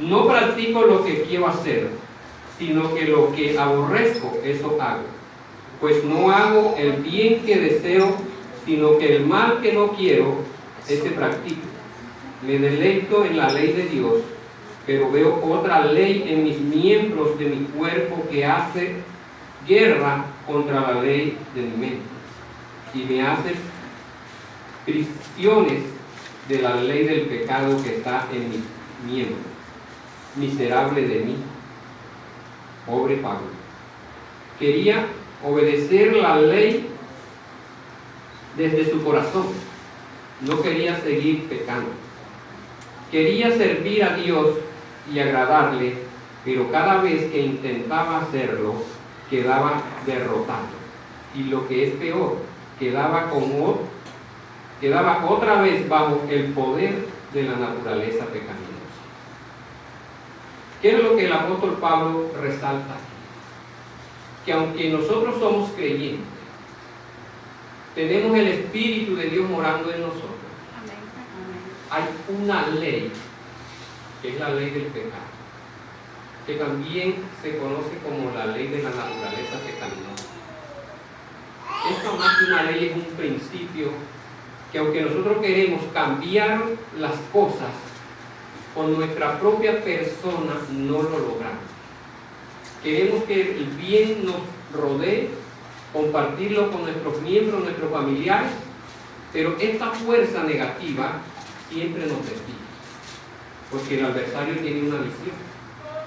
No practico lo que quiero hacer, sino que lo que aborrezco, eso hago. Pues no hago el bien que deseo, sino que el mal que no quiero, ese practico. Me deleito en la ley de Dios, pero veo otra ley en mis miembros de mi cuerpo que hace guerra contra la ley de mi mente y me hace prisiones de la ley del pecado que está en mis miembros. Miserable de mí, pobre Pablo. Quería obedecer la ley desde su corazón, no quería seguir pecando. Quería servir a Dios y agradarle, pero cada vez que intentaba hacerlo, quedaba derrotado. Y lo que es peor, quedaba otra vez bajo el poder de la naturaleza pecaminosa. ¿Qué es lo que el apóstol Pablo resalta aquí? Que aunque nosotros somos creyentes, tenemos el Espíritu de Dios morando en nosotros. Hay una ley, que es la ley del pecado, que también se conoce como la ley de la naturaleza pecaminosa. Esto más que una ley es un principio que aunque nosotros queremos cambiar las cosas con nuestra propia persona, no lo logramos. Queremos que el bien nos rodee, compartirlo con nuestros miembros, nuestros familiares, pero esta fuerza negativa siempre nos desvía, porque el adversario tiene una misión.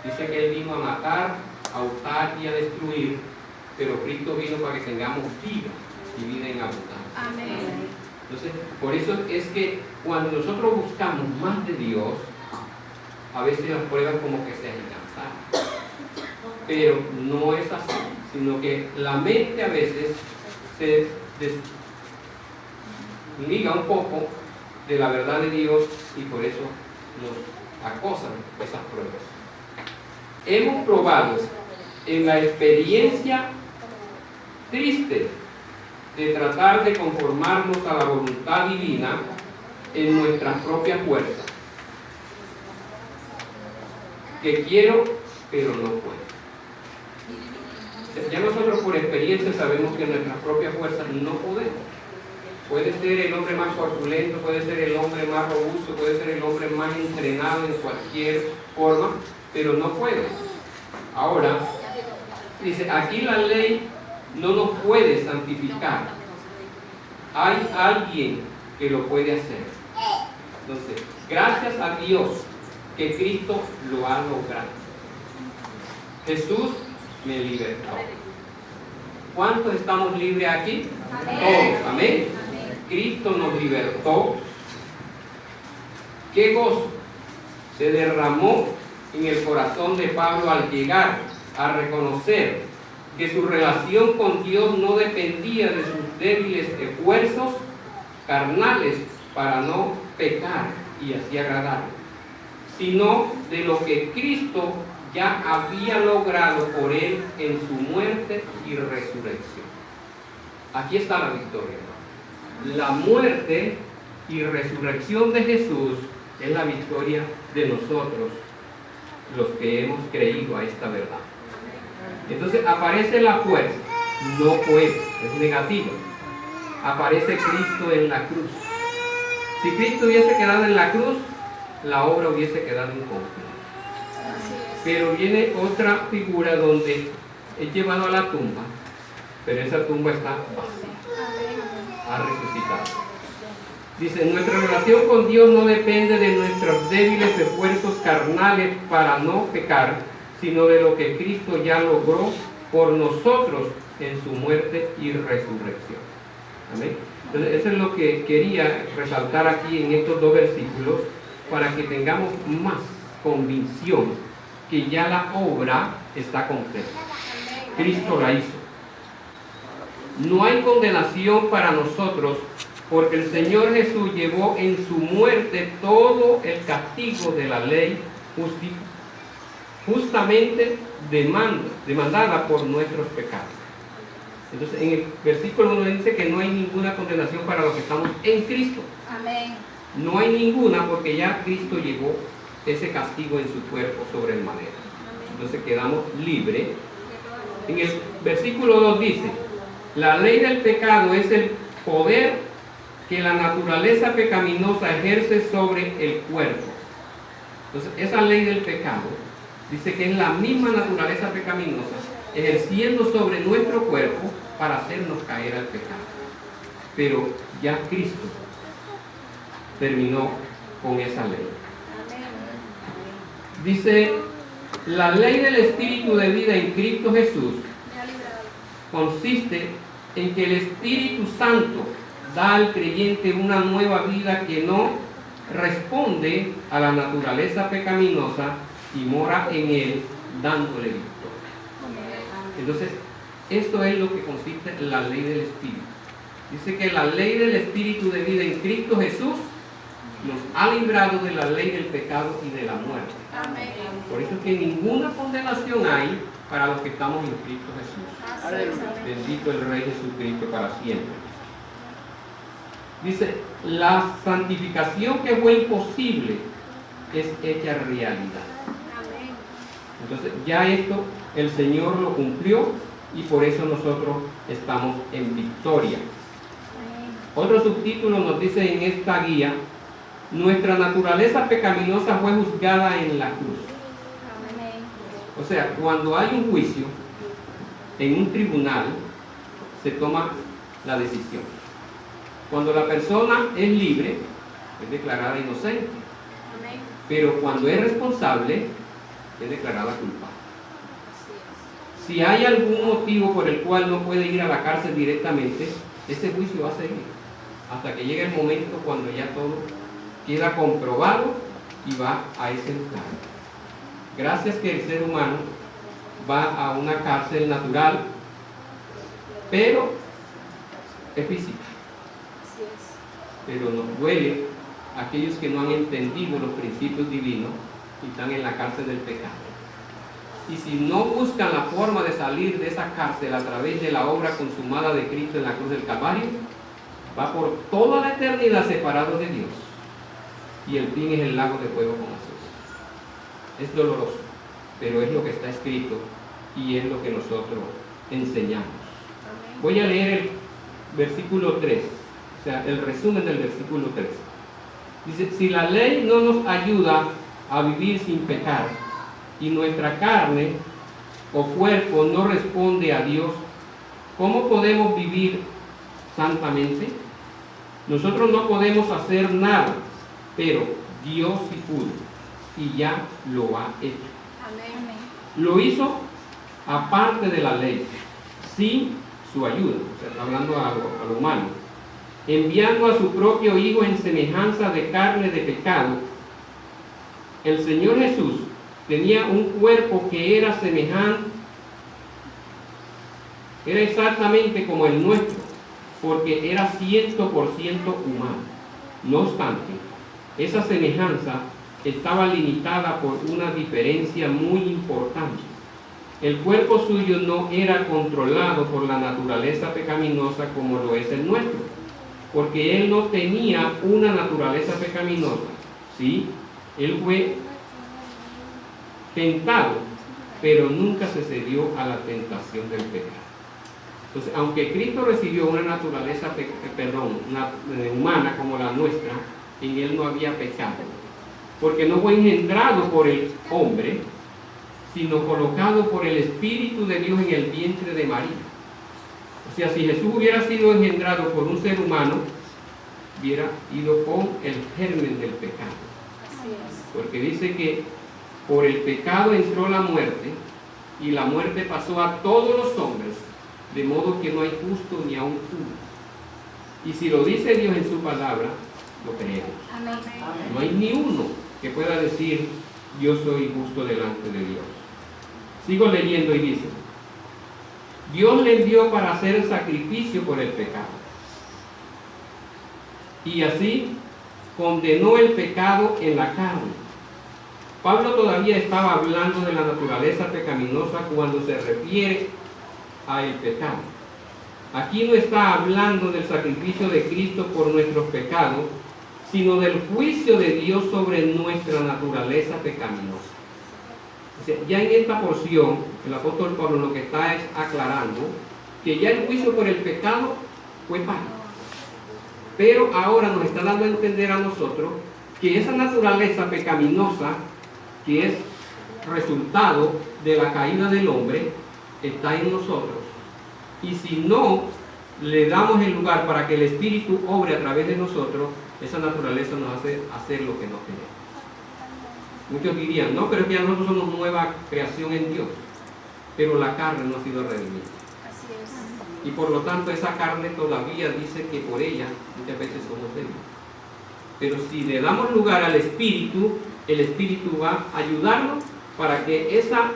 Dice que él vino a matar, a hurtar y a destruir, pero Cristo vino para que tengamos vida y vida en abundancia. Amén. Entonces, por eso es que cuando nosotros buscamos más de Dios, a veces las pruebas como que se agigantan, pero no es así, sino que la mente a veces se desliga un poco de la verdad de Dios y por eso nos acosan esas pruebas. Hemos probado en la experiencia triste de tratar de conformarnos a la voluntad divina en nuestras propias fuerzas. Que quiero, pero no puedo. Ya nosotros por experiencia sabemos que en nuestras propias fuerzas no podemos. Puede ser el hombre más corpulento, puede ser el hombre más robusto, puede ser el hombre más entrenado en cualquier forma, pero no puede. Ahora, dice, aquí la ley no nos puede santificar. Hay alguien que lo puede hacer. Entonces, gracias a Dios que Cristo lo ha logrado. Jesús me libertó. ¿Cuántos estamos libres aquí? Amén. Todos, amén. Amén. Cristo nos libertó. ¡Qué gozo se derramó en el corazón de Pablo al llegar a reconocer que su relación con Dios no dependía de sus débiles esfuerzos carnales para no pecar y así agradarle, sino de lo que Cristo ya había logrado por él en su muerte y resurrección. Aquí está la victoria. La muerte y resurrección de Jesús es la victoria de nosotros, los que hemos creído a esta verdad. Entonces aparece la fuerza, no puede, es negativo. Aparece Cristo en la cruz. Si Cristo hubiese quedado en la cruz, la obra hubiese quedado incompleta. Pero viene otra figura donde es llevado a la tumba, pero esa tumba está vacía, ha resucitado. Dice, nuestra relación con Dios no depende de nuestros débiles esfuerzos carnales para no pecar, sino de lo que Cristo ya logró por nosotros en su muerte y resurrección. Amén. Entonces, eso es lo que quería resaltar aquí en estos dos versículos, para que tengamos más convicción que ya la obra está completa. Cristo la hizo. No hay condenación para nosotros, porque el Señor Jesús llevó en su muerte todo el castigo de la ley justamente demandada por nuestros pecados. Entonces, en el versículo 1 dice que no hay ninguna condenación para los que estamos en Cristo. Amén. No hay ninguna, porque ya Cristo llevó ese castigo en su cuerpo sobre el madero. Entonces quedamos libres. En el versículo 2 dice, la ley del pecado es el poder que la naturaleza pecaminosa ejerce sobre el cuerpo. Entonces esa ley del pecado dice que es la misma naturaleza pecaminosa ejerciendo sobre nuestro cuerpo para hacernos caer al pecado. Pero ya Cristo terminó con esa ley. Dice, la ley del Espíritu de vida en Cristo Jesús consiste en que el Espíritu Santo da al creyente una nueva vida que no responde a la naturaleza pecaminosa y mora en él dándole victoria. Entonces, esto es lo que consiste en la ley del Espíritu. Dice que la ley del Espíritu de vida en Cristo Jesús nos ha librado de la ley del pecado y de la muerte. Amén. Por eso es que ninguna condenación hay para los que estamos en Cristo Jesús. Bendito el Rey Jesucristo para siempre. Dice, la santificación que fue imposible es hecha realidad. Entonces ya esto el Señor lo cumplió y por eso nosotros estamos en victoria. Otro subtítulo nos dice en esta guía, nuestra naturaleza pecaminosa fue juzgada en la cruz. O sea, cuando hay un juicio en un tribunal, se toma la decisión. Cuando la persona es libre, es declarada inocente. Pero cuando es responsable, es declarada culpable. Si hay algún motivo por el cual no puede ir a la cárcel directamente, ese juicio va a seguir hasta que llegue el momento cuando ya todo queda comprobado y va a ese lugar. Gracias que el ser humano va a una cárcel natural, pero es física. Pero nos duele a aquellos que no han entendido los principios divinos y están en la cárcel del pecado. Y si no buscan la forma de salir de esa cárcel a través de la obra consumada de Cristo en la cruz del Calvario, va por toda la eternidad separado de Dios. Y el fin es el lago de fuego con azufre. Es doloroso, pero es lo que está escrito y es lo que nosotros enseñamos. Voy a leer el versículo 3, o sea, el resumen del versículo 3. Dice, si la ley no nos ayuda a vivir sin pecar y nuestra carne o cuerpo no responde a Dios, ¿cómo podemos vivir santamente? Nosotros no podemos hacer nada, pero Dios sí pudo y ya lo ha hecho. Amén. Lo hizo aparte de la ley, sin su ayuda, o sea, está hablando a lo humano, enviando a su propio Hijo en semejanza de carne de pecado. El Señor Jesús tenía un cuerpo que era semejante, era exactamente como el nuestro, porque era 100% humano. No obstante, esa semejanza estaba limitada por una diferencia muy importante. El cuerpo suyo no era controlado por la naturaleza pecaminosa como lo es el nuestro, porque él no tenía una naturaleza pecaminosa. Sí, él fue tentado, pero nunca se cedió a la tentación del pecado. Entonces, aunque Cristo recibió una naturaleza humana como la nuestra, en él no había pecado, porque no fue engendrado por el hombre, sino colocado por el Espíritu de Dios en el vientre de María. O sea, si Jesús hubiera sido engendrado por un ser humano, hubiera ido con el germen del pecado. Porque dice que por el pecado entró la muerte, y la muerte pasó a todos los hombres, de modo que no hay justo ni aun uno. Y si lo dice Dios en su palabra, lo creemos. Amén. No hay ni uno que pueda decir, yo soy justo delante de Dios. Sigo leyendo y dice, Dios le envió para hacer el sacrificio por el pecado. Y así condenó el pecado en la carne. Pablo todavía estaba hablando de la naturaleza pecaminosa cuando se refiere a el pecado. Aquí no está hablando del sacrificio de Cristo por nuestros pecados, sino del juicio de Dios sobre nuestra naturaleza pecaminosa. O sea, ya en esta porción, el apóstol Pablo lo que está es aclarando que ya el juicio por el pecado fue pago. Pero ahora nos está dando a entender a nosotros que esa naturaleza pecaminosa, que es resultado de la caída del hombre, está en nosotros. Y si no le damos el lugar para que el Espíritu obre a través de nosotros, esa naturaleza nos hace hacer lo que no queremos. Muchos dirían, no, pero es que ya nosotros somos nueva creación en Dios, pero la carne no ha sido redimida. Así es. Y por lo tanto esa carne todavía dice que por ella muchas veces somos débiles. Pero si le damos lugar al Espíritu, el Espíritu va a ayudarnos para que esa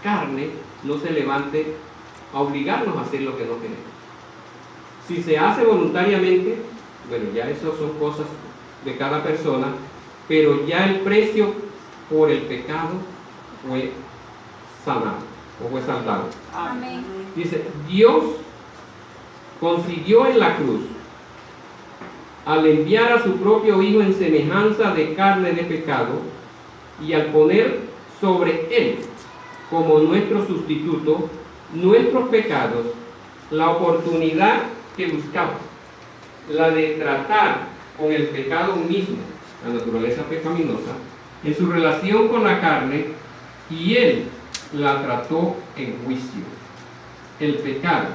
carne no se levante a obligarnos a hacer lo que no queremos. Si se hace voluntariamente, bueno, ya eso son cosas de cada persona, pero ya el precio por el pecado fue sanado o fue saldado. Amén. Dice, Dios consiguió en la cruz, al enviar a su propio Hijo en semejanza de carne de pecado y al poner sobre Él como nuestro sustituto nuestros pecados, la oportunidad que buscamos, la de tratar con el pecado mismo, la naturaleza pecaminosa, en su relación con la carne, y Él la trató en juicio. El pecado,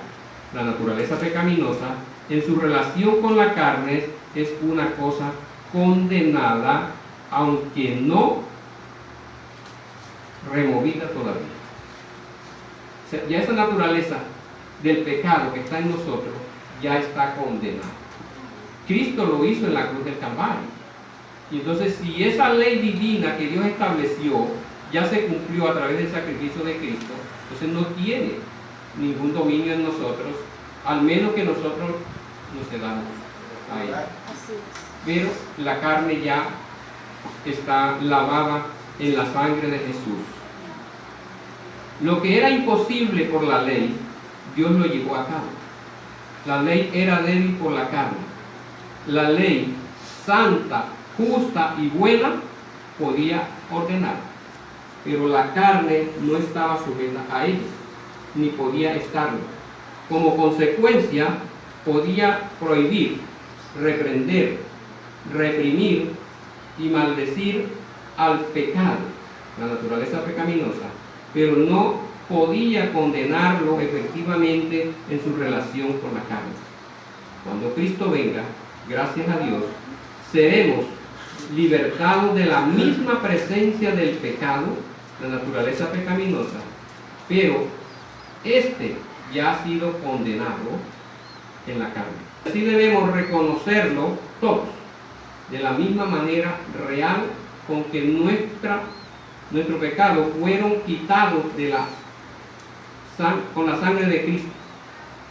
la naturaleza pecaminosa, en su relación con la carne es una cosa condenada, aunque no removida todavía. O sea, ya esa naturaleza del pecado que está en nosotros ya está condenada. Cristo lo hizo en la cruz del Calvario. Y entonces, si esa ley divina que Dios estableció ya se cumplió a través del sacrificio de Cristo, entonces no tiene ningún dominio en nosotros, al menos que nosotros nos cedamos a Él. Así es. Pero la carne ya está lavada en la sangre de Jesús. Lo que era imposible por la ley, Dios lo llevó a cabo. La ley era débil por la carne. La ley santa, justa y buena podía ordenar, pero la carne no estaba sujeta a ella, ni podía estarlo. Como consecuencia, podía prohibir, reprender, reprimir y maldecir al pecado, la naturaleza pecaminosa, pero no podía condenarlo efectivamente en su relación con la carne. Cuando Cristo venga, gracias a Dios, seremos libertados de la misma presencia del pecado, la naturaleza pecaminosa, pero este ya ha sido condenado en la carne. Así debemos reconocerlo todos, de la misma manera real con que nuestro pecado fueron quitados con la sangre de Cristo.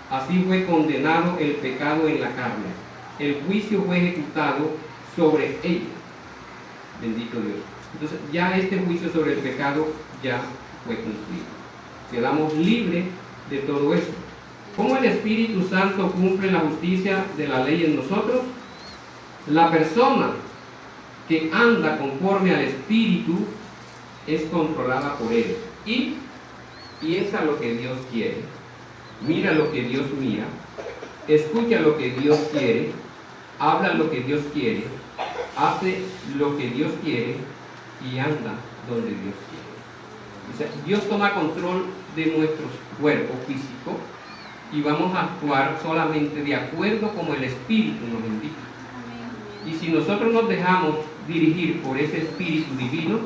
Así fue condenado el pecado en la carne. El juicio fue ejecutado sobre ella. Bendito Dios. Entonces ya este juicio sobre el pecado ya fue cumplido. Quedamos libres de todo eso. ¿Cómo el Espíritu Santo cumple la justicia de la ley en nosotros? La persona que anda conforme al Espíritu es controlada por Él y piensa lo que Dios quiere, mira lo que Dios mira, escucha lo que Dios quiere, habla lo que Dios quiere, hace lo que Dios quiere y anda donde Dios quiere. O sea, Dios toma control de nuestro cuerpo físico y vamos a actuar solamente de acuerdo como el Espíritu nos indica. Y si nosotros nos dejamos dirigir por ese Espíritu divino,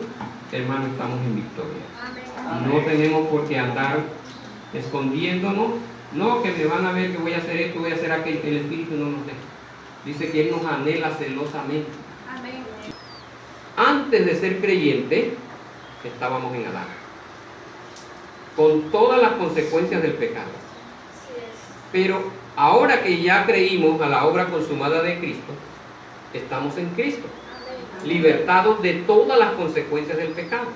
hermano, estamos en victoria. No tenemos por qué andar escondiéndonos. No, que me van a ver que voy a hacer esto, voy a hacer aquello. El Espíritu no nos deja. Dice que Él nos anhela celosamente. Amén. Antes de ser creyente, estábamos en Adán, con todas las consecuencias del pecado. Así es. Pero ahora que ya creímos a la obra consumada de Cristo, estamos en Cristo, libertados de todas las consecuencias del pecado.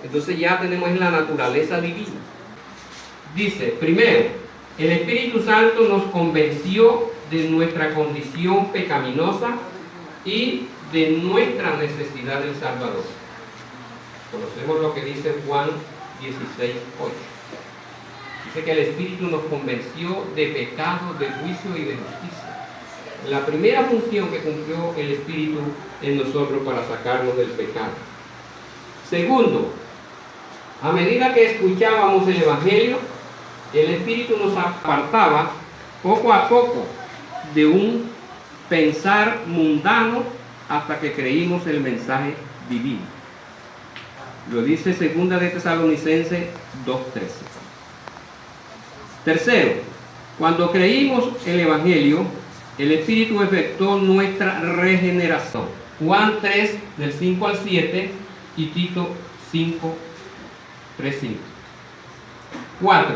Entonces ya tenemos la naturaleza divina. Dice, primero, el Espíritu Santo nos convenció de nuestra condición pecaminosa y de nuestra necesidad del Salvador. Conocemos lo que dice Juan 16:8. Dice que el Espíritu nos convenció de pecado, de juicio y de justicia. La primera función que cumplió el Espíritu en nosotros para sacarnos del pecado. Segundo, a medida que escuchábamos el Evangelio, el Espíritu nos apartaba poco a poco de un pensar mundano hasta que creímos el mensaje divino. Lo dice 2 de Tesalonicenses 2:13. Tercero, cuando creímos el Evangelio, el Espíritu efectuó nuestra regeneración. Juan 3, del 5 al 7 y Tito 5, 3, 5. 4.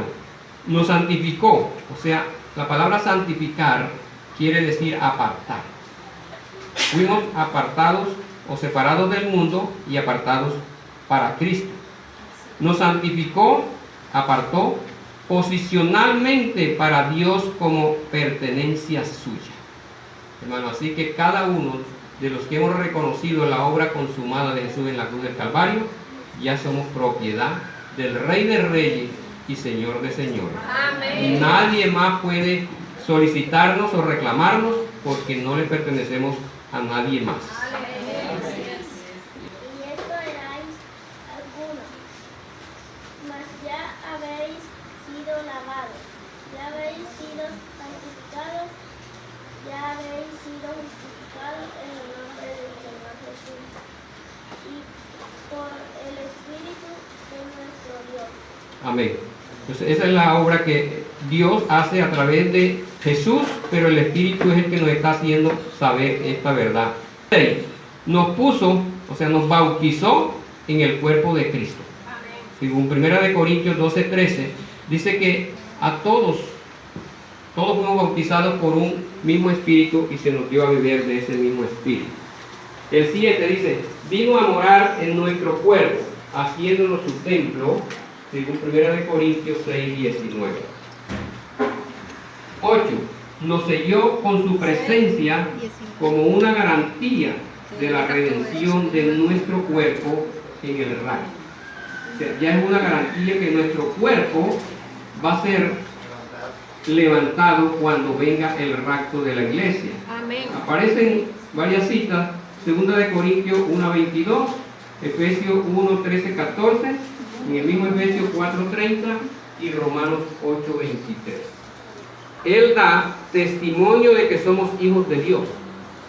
Nos santificó, o sea, la palabra santificar quiere decir apartar. Fuimos apartados o separados del mundo y apartados para Cristo. Nos santificó, apartó, posicionalmente para Dios como pertenencia suya. Hermano, así que cada uno de los que hemos reconocido la obra consumada de Jesús en la cruz del Calvario, ya somos propiedad del Rey de Reyes y Señor de Señores. Amén. Nadie más puede solicitarnos o reclamarnos porque no le pertenecemos a nadie más. Y esto erais algunos, mas ya habéis sido lavados, ya habéis sido santificados, ya habéis sido justificados en el nombre del Señor Jesús y por el Espíritu de nuestro Dios. Amén. Entonces, esa es la obra que Dios hace a través de Jesús, pero el Espíritu es el que nos está haciendo saber esta verdad. Nos puso, o sea, nos bautizó en el cuerpo de Cristo. Según 1 Corintios 12:13, dice que a todos fuimos bautizados por un mismo Espíritu y se nos dio a beber de ese mismo Espíritu. El 7 dice, vino a morar en nuestro cuerpo, haciéndonos su templo, según 1 Corintios 6:19. 8. Nos selló con su presencia como una garantía de la redención de nuestro cuerpo en el rapto. O sea, ya es una garantía que nuestro cuerpo va a ser levantado cuando venga el rapto de la iglesia. Amén. Aparecen varias citas, 2 Corintios 1:22, Efesios 1:13-14, en el mismo Efesios 4:30 y Romanos 8:23. Él da testimonio de que somos hijos de Dios.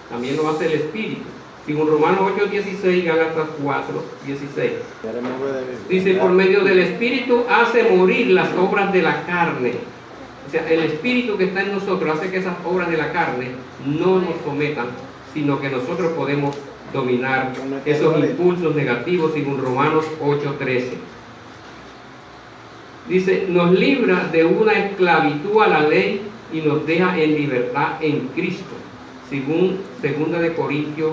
También lo hace el Espíritu. Según Romanos 8:16, Gálatas 4:16. Dice, por medio del Espíritu hace morir las obras de la carne. O sea, el Espíritu que está en nosotros hace que esas obras de la carne no nos sometan, sino que nosotros podemos dominar esos impulsos negativos, según Romanos 8:13. Dice, nos libra de una esclavitud a la ley y nos deja en libertad en Cristo, según 2 Corintios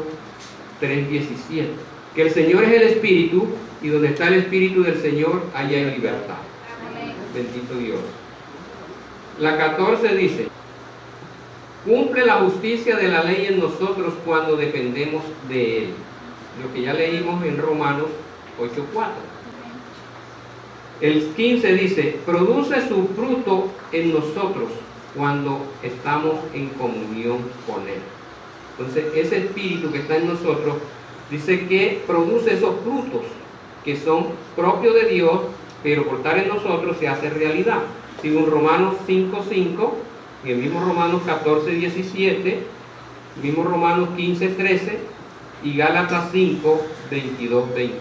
3:17. Que el Señor es el Espíritu y donde está el Espíritu del Señor, allá hay libertad. Bendito Dios. La 14 dice, cumple la justicia de la ley en nosotros cuando dependemos de Él. Lo que ya leímos en Romanos 8:4. El 15 dice, produce su fruto en nosotros cuando estamos en comunión con Él. Entonces, ese Espíritu que está en nosotros dice que produce esos frutos que son propios de Dios, pero por estar en nosotros se hace realidad. Según Romanos 5:5, y el mismo Romanos 14:17, el mismo Romanos 15:13 y Gálatas 5:22-23.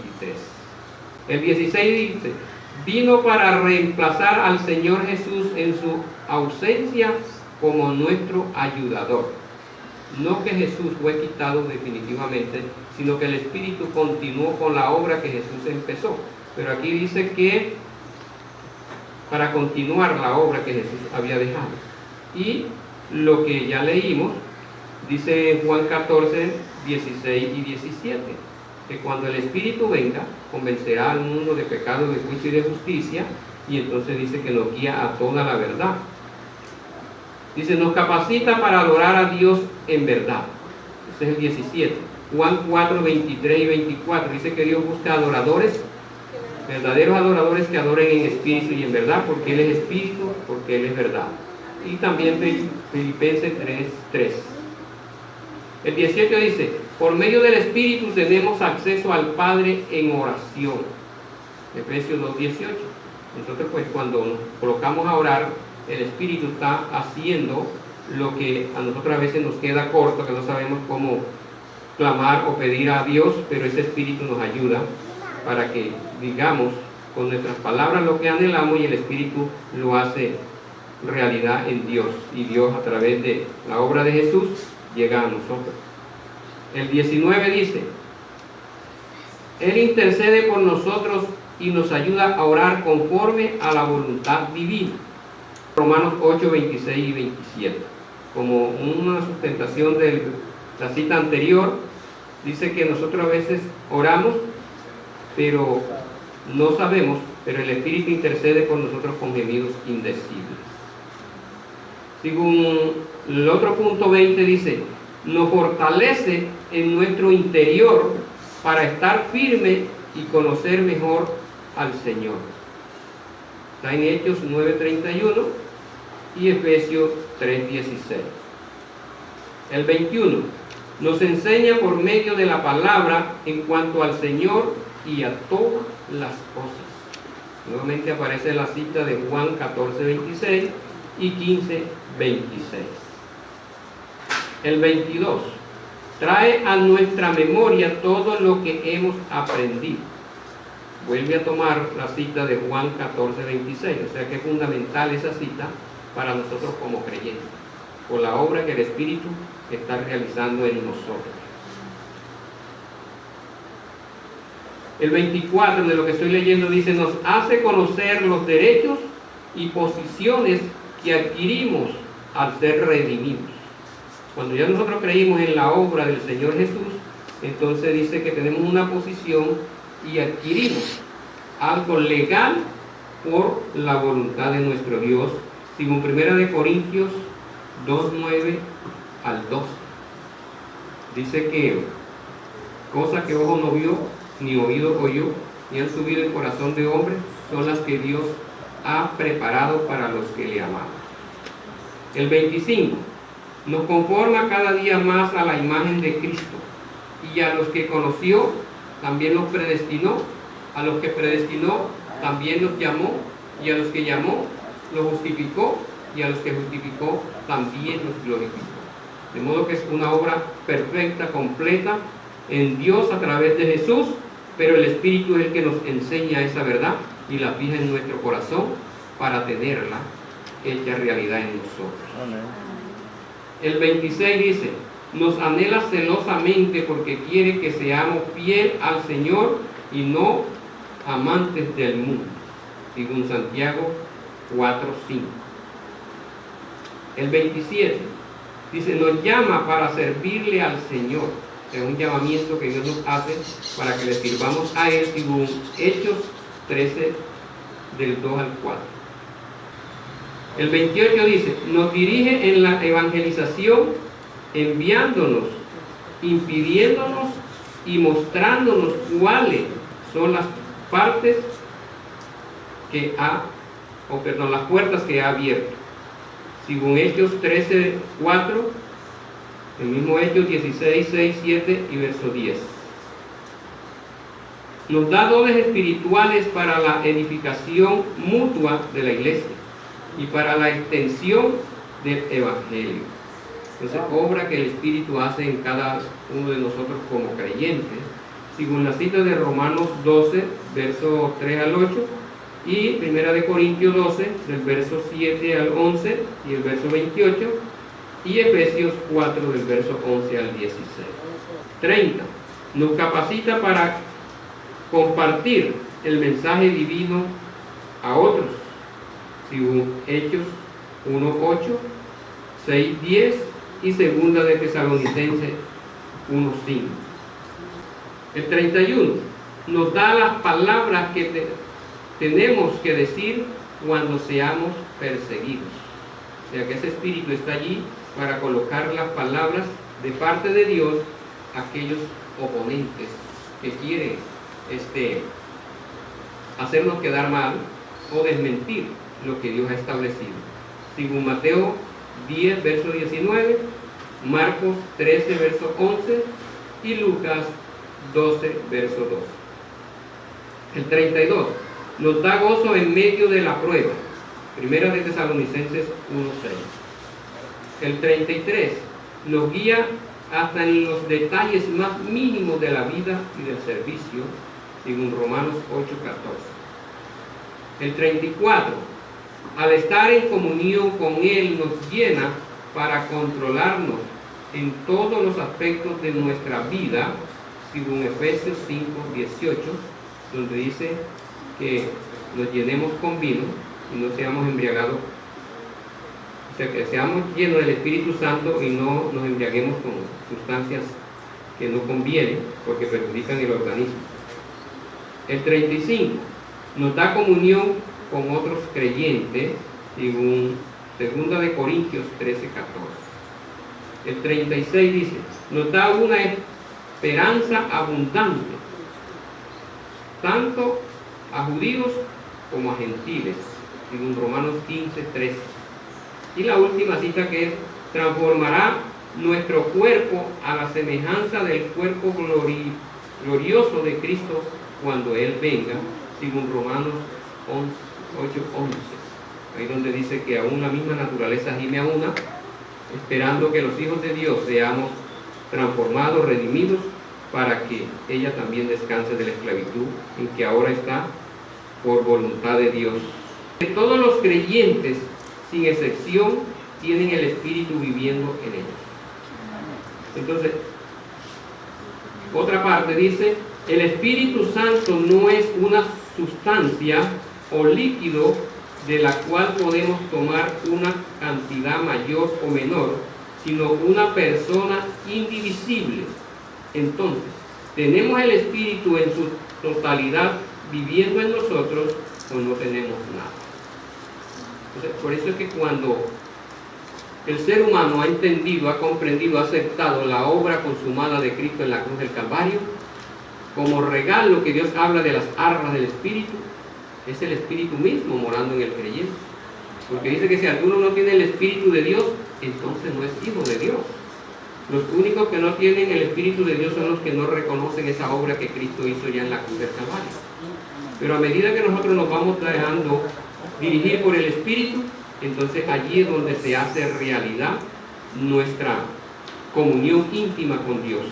El 16 dice, vino para reemplazar al Señor Jesús en su ausencia como nuestro ayudador. No que Jesús fue quitado definitivamente, sino que el Espíritu continuó con la obra que Jesús empezó. Pero aquí dice que para continuar la obra que Jesús había dejado. Y lo que ya leímos, dice Juan 14:16 y 17, que cuando el Espíritu venga, convencerá al mundo de pecado, de juicio y de justicia, y entonces dice que nos guía a toda la verdad. Dice, nos capacita para adorar a Dios en verdad. Ese es el 17. Juan 4, 23 y 24 dice que Dios busca adoradores, verdaderos adoradores que adoren en espíritu y en verdad, porque Él es espíritu, porque Él es verdad. Y también Filipenses 3, 3. El 18 dice, por medio del espíritu tenemos acceso al Padre en oración. Efesios 2, 18. Nosotros pues cuando nos colocamos a orar, el espíritu está haciendo lo que a nosotros a veces nos queda corto, que no sabemos cómo clamar o pedir a Dios, pero ese espíritu nos ayuda para que digamos con nuestras palabras lo que anhelamos y el espíritu lo hace realidad en Dios, y Dios a través de la obra de Jesús llega a nosotros. El 19 dice, Él intercede por nosotros y nos ayuda a orar conforme a la voluntad divina. Romanos 8, 26 y 27. Como una sustentación de la cita anterior, dice que nosotros a veces oramos, pero no sabemos, pero el Espíritu intercede por nosotros con gemidos indecibles. Según el otro punto 20 dice, nos fortalece en nuestro interior para estar firme y conocer mejor al Señor. Está en Hechos 9:31 y Efesios 3:16. El 21 nos enseña por medio de la palabra en cuanto al Señor y a todas las cosas. Nuevamente aparece la cita de Juan 14:26 y 15:26. El 22 trae a nuestra memoria todo lo que hemos aprendido. Vuelve a tomar la cita de Juan 14:26, o sea que es fundamental esa cita para nosotros como creyentes, por la obra que el Espíritu está realizando en nosotros. El 24 de lo que estoy leyendo dice, nos hace conocer los derechos y posiciones que adquirimos al ser redimidos. Cuando ya nosotros creímos en la obra del Señor Jesús, entonces dice que tenemos una posición y adquirimos algo legal por la voluntad de nuestro Dios, según 1 Corintios 2:9 al 12. Dice que cosas que ojo no vio, ni oído oyó, ni han subido el corazón de hombre, son las que Dios ha preparado para los que le amamos. El 25 nos conforma cada día más a la imagen de Cristo, y a los que conoció también los predestinó, a los que predestinó también los llamó, y a los que llamó los justificó, y a los que justificó también los glorificó. De modo que es una obra perfecta, completa en Dios a través de Jesús, pero el Espíritu es el que nos enseña esa verdad y la fija en nuestro corazón para tenerla hecha realidad en nosotros. Amén. El 26 dice, nos anhela celosamente porque quiere que seamos fiel al Señor y no amantes del mundo, según Santiago 4:5. El 27 dice, nos llama para servirle al Señor. Es un llamamiento que Dios nos hace para que le sirvamos a Él, según Hechos 13 del 2 al 4. El 28 dice, nos dirige en la evangelización, enviándonos, impidiéndonos y mostrándonos cuáles son las partes que las puertas que ha abierto. Según Hechos 13, 4, el mismo Hechos 16, 6, 7 y verso 10. Nos da dones espirituales para la edificación mutua de la iglesia y para la extensión del Evangelio. Entonces, obra que el Espíritu hace en cada uno de nosotros como creyentes, según la cita de Romanos 12, versos 3 al 8, y 1 Corintios 12, del verso 7 al 11 y el verso 28, y Efesios 4, del verso 11 al 16. 30. Nos capacita para compartir el mensaje divino a otros, según Hechos 1:8, 6:10 y 2 de Tesalonicenses 1:5. El 31 nos da las palabras que tenemos que decir cuando seamos perseguidos. O sea que ese Espíritu está allí para colocar las palabras de parte de Dios a aquellos oponentes que quieren hacernos quedar mal o desmentir lo que Dios ha establecido. Según Mateo 10, verso 19, Marcos 13, verso 11 y Lucas 12, verso 2. El 32 nos da gozo en medio de la prueba. Primera de Tesalonicenses 1:6. El 33 nos guía hasta en los detalles más mínimos de la vida y del servicio, según Romanos 8:14. El 34, al estar en comunión con Él, nos llena para controlarnos en todos los aspectos de nuestra vida, según Efesios 5:18, donde dice que nos llenemos con vino y no seamos embriagados, o sea, que seamos llenos del Espíritu Santo y no nos embriaguemos con sustancias que no convienen porque perjudican el organismo. El 35 nos da comunión con otros creyentes, según 2 de Corintios 13:14. El 36 dice, nos da una esperanza abundante, tanto a judíos como a gentiles, según Romanos 15:13. Y la última cita, que es, transformará nuestro cuerpo a la semejanza del cuerpo glorioso de Cristo cuando Él venga, según Romanos 8:11. Ahí donde dice que aún la misma naturaleza gime a una, esperando que los hijos de Dios seamos transformados, redimidos, para que ella también descanse de la esclavitud en que ahora está por voluntad de Dios. Que todos los creyentes, sin excepción, tienen el Espíritu viviendo en ellos. Entonces, otra parte dice, el Espíritu Santo no es una sustancia o líquido de la cual podemos tomar una cantidad mayor o menor, sino una persona indivisible. Entonces, ¿tenemos el Espíritu en su totalidad viviendo en nosotros o no tenemos nada? Entonces, por eso es que cuando el ser humano ha entendido, ha comprendido, ha aceptado la obra consumada de Cristo en la cruz del Calvario, como regalo que Dios habla de las arras del Espíritu, es el Espíritu mismo morando en el creyente. Porque dice que si alguno no tiene el Espíritu de Dios, entonces no es hijo de Dios. Los únicos que no tienen el Espíritu de Dios son los que no reconocen esa obra que Cristo hizo ya en la cruz del Calvario. Pero a medida que nosotros nos vamos dejando dirigir por el Espíritu, entonces allí es donde se hace realidad nuestra comunión íntima con Dios.